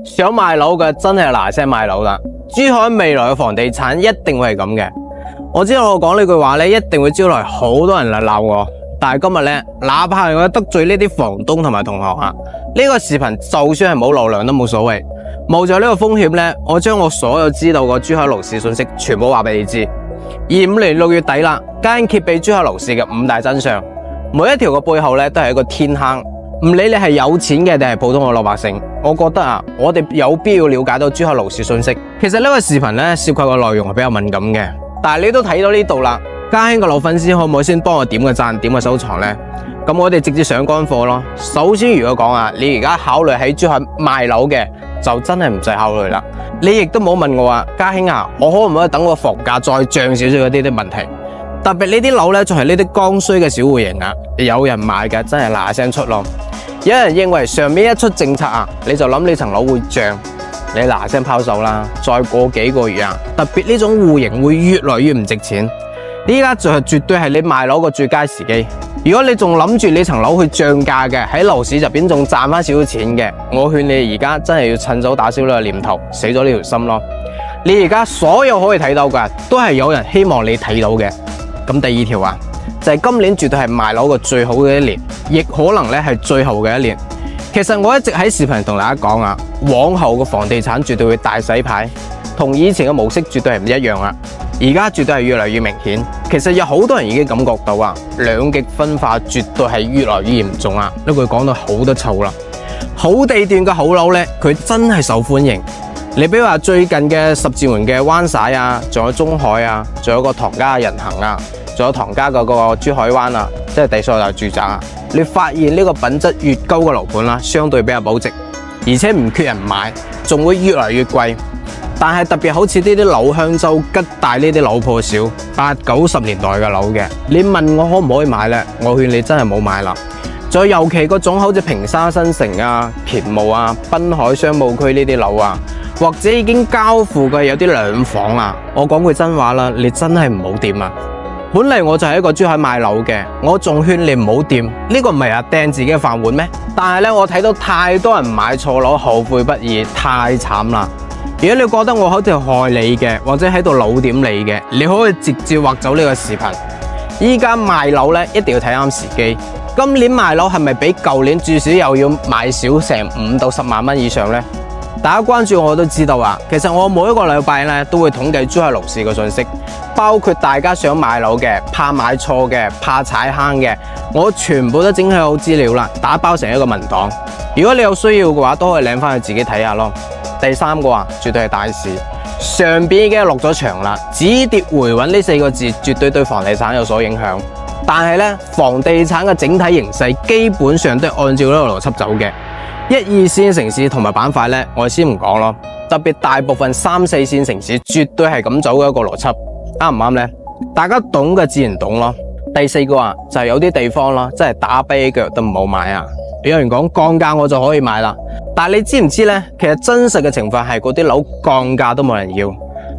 想買樓嘅真係嗱聲買樓啦！珠海未來嘅房地產一定會係咁嘅。我知道我講呢句話咧，一定會招來好多人嚟鬧我。但係今日咧，哪怕係我得罪呢啲房東同埋同學啊，呢個視頻就算係冇流量都冇所謂。冒着呢個風險咧，我將我所有知道嘅珠海樓市信息全部話俾你知。25年6月底啦，嘉興揭秘珠海樓市嘅5大真相，每一條嘅背後咧都係一個天坑。唔理你係有錢嘅定係普通嘅老百姓，我覺得啊，我哋有必要了解到珠海樓市信息。其實呢個視頻咧涉及嘅內容係比較敏感嘅，但係你都睇到呢度啦。嘉興嘅老粉絲可唔可以先幫我點個讚、點個收藏呢？咁我哋直接上乾貨咯。首先如果講啊，你而家考慮喺珠海賣樓嘅，就真係唔使考慮啦。你亦都冇問我話，嘉興啊，我可唔可以等個房價再漲少少嗰啲問題？特別呢啲樓咧，仲係呢啲剛需嘅小戶型啊，有人買嘅真係嗱聲出咯。有人認為上面一出政策啊，你就諗你層樓會漲，你嗱聲拋售啦。再過幾個月啊，特別呢種戶型會越來越唔值錢。呢家就係絕對係你賣樓個最佳時機。如果你仲諗住你層樓去漲價嘅，喺樓市入邊仲賺翻少少錢嘅，我勸你而家真係要趁早打消呢個念頭，死咗呢條心咯。你而家所有可以睇到嘅，都係有人希望你睇到嘅。咁第二條啊，就係今年絕對係賣樓個最好嘅一年，亦可能咧係最後嘅一年。其實我一直喺視頻同大家講啊，往後嘅房地產絕對會大洗牌，同以前嘅模式絕對係唔一樣啊。而家絕對係越嚟越明顯。其實有好多人已經感覺到啊，兩極分化絕對係越來越嚴重啊。呢句講到好得臭啦。好地段嘅好樓咧，佢真係受歡迎。你比如話最近嘅十字門嘅灣仔啊，仲有中海啊，仲有個唐家人行啊，仲有唐家嗰個珠海灣啊，即係第四大住宅啊。你發現呢個品質越高嘅樓盤啦，相對比較保值，而且唔缺人買，仲會越嚟越貴。但係特別好似呢啲老香洲、吉大呢啲樓破少，80、90年代嘅樓嘅，你問我可唔可以買呢？我勸你真係冇買啦。再尤其嗰種好似平沙新城啊、乾務啊、濱海商務區呢啲樓啊，或者已經交付嘅有啲兩房啊，我講句真話啦，你真係唔好掂啊！本嚟我就係一個珠海賣樓嘅，我仲勸你唔好掂，呢個唔係掟自己嘅飯碗咩？但係咧，我睇到太多人買錯樓，後悔不已，太慘啦！如果你覺得我好似害你嘅，或者喺度老點你嘅，你可以直接劃走呢個視頻。依家賣樓咧，一定要睇啱時機。今年賣樓係咪比舊年至少又要買少成5到10萬蚊以上呢？大家關注我都知道啊。其實我每一個禮拜咧都會統計珠海樓市嘅信息，包括大家想買樓嘅、怕買錯嘅、怕踩坑嘅，我全部都整理好資料啦，打包成一個文檔。如果你有需要嘅話，都可以領翻去自己睇下咯。第三個啊，絕對係大市，上邊已經落咗場啦，止跌回穩呢4個字絕對對房地產有所影響。但係咧，房地產嘅整體形勢基本上都係按照呢個邏輯走嘅。1、2線城市同埋板塊咧，我先唔講咯。特別大部分3、4線城市絕對係咁走嘅一個邏輯，啱唔啱呢？大家懂嘅自然懂咯。第4個啊，就係有啲地方咯，真係打跛腳都唔好買啊！有人講降價我就可以買啦，但係你知唔知呢？其實真實嘅情況係嗰啲樓降價都冇人要。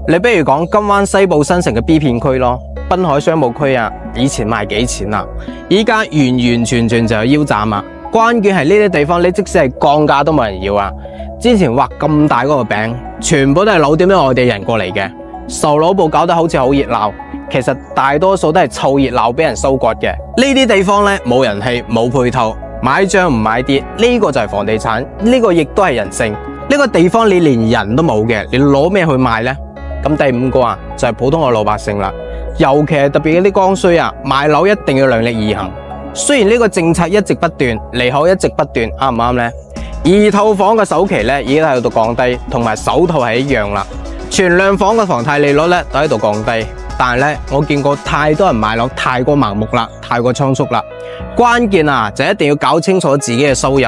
你比如講金灣西部新城嘅 B 片區咯，濱海商務區啊，以前賣幾錢啊？依家完完全全就係腰斬啊！關鍵係呢啲地方，你即使係降價都冇人要啊！之前畫咁大嗰個餅，全部都係老點啲外地人過嚟嘅，售樓部搞得好似好熱鬧，其實大多數都係湊熱鬧俾人收割嘅。呢啲地方呢，冇人氣，冇配套，買漲唔買跌，呢個就係房地產，呢個亦都係人性。呢個地方你連人都冇嘅，你攞咩去賣呢？咁第5個啊，就係普通嘅老百姓啦，尤其係特別嗰啲剛需啊，買樓一定要量力而行。雖然呢個政策一直不斷，利好一直不斷，啱唔啱呢？2套房嘅首期咧已經喺度降低，同埋首套係一樣啦。全量房嘅房貸利率咧都喺度降低，但係咧我見過太多人買樓太過盲目啦，太過倉促啦。關鍵啊就一定要搞清楚自己嘅收入，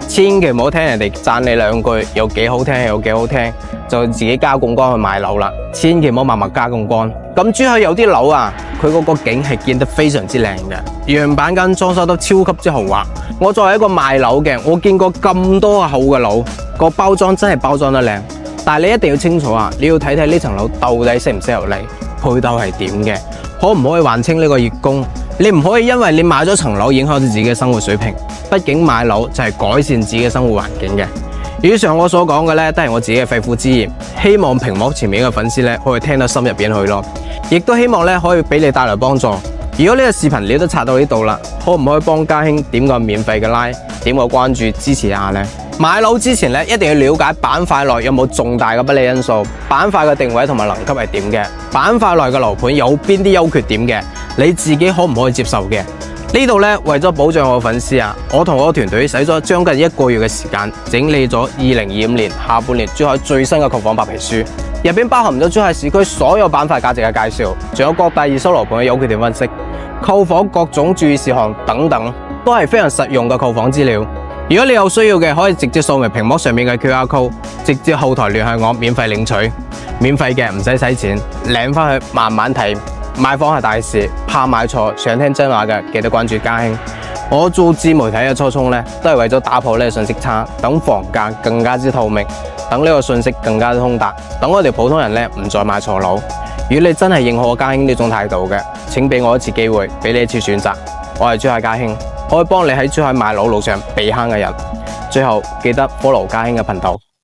千祈唔好聽人哋讚你2句有幾好聽有幾好聽，就自己加槓桿去買樓啦。千祈唔好默默加槓桿。咁珠海有啲樓啊，佢嗰個景係建得非常之靚嘅，樣板間裝修得超級之豪華。我作為一個賣樓嘅，我見過咁多好嘅樓，個包裝真係包裝得靚。但係你一定要清楚啊，你要睇睇呢層樓到底適唔適合你，配套係點嘅，可唔可以還清呢個月供？你唔可以因為你買咗層樓影響到自己嘅生活水平。畢竟買樓就係改善自己嘅生活環境嘅。以上我所講嘅呢，都係我自己嘅肺腑之言，希望屏幕前面嘅粉絲呢，可以聽到心入邊去咯，亦都希望呢，可以俾你帶來幫助。如果呢個視頻你都刷到呢度啦，可唔可以幫家興點個免費嘅 like， 點個關注支持一下呢？買樓之前呢，一定要了解板塊內有冇重大嘅不利因素，板塊嘅定位同埋能級係點嘅，板塊內嘅樓盤有邊啲優缺點嘅，你自己可唔可以接受嘅？呢度呢，為咗保障我嘅粉絲啊，我同我嘅團隊使咗將近1個月嘅時間，整理咗2025年下半年珠海最新嘅購房白皮書，入邊包含咗珠海市區所有板塊價值嘅介紹，仲有各大二手樓盤嘅優缺點分析、購房各種注意事項等等，都係非常實用嘅購房資料。如果你有需要嘅，可以直接掃描屏幕上面嘅 QR code， 直接後台聯繫我，免費領取，免費嘅唔使使錢，領翻去慢慢睇。買房係大事，怕買錯，想聽真話嘅記得關注家興。我做自媒體嘅初衷呢，都係為咗打破呢個信息差，等房價更加之透明，等呢個信息更加之通達，等我哋普通人呢唔再買錯樓。如果你真係認可家興呢種態度嘅，請俾我一次機會，俾你一次選擇。我係珠海家興，我可以幫你喺珠海買樓路上避坑嘅人。最後記得 follow 家興嘅頻道。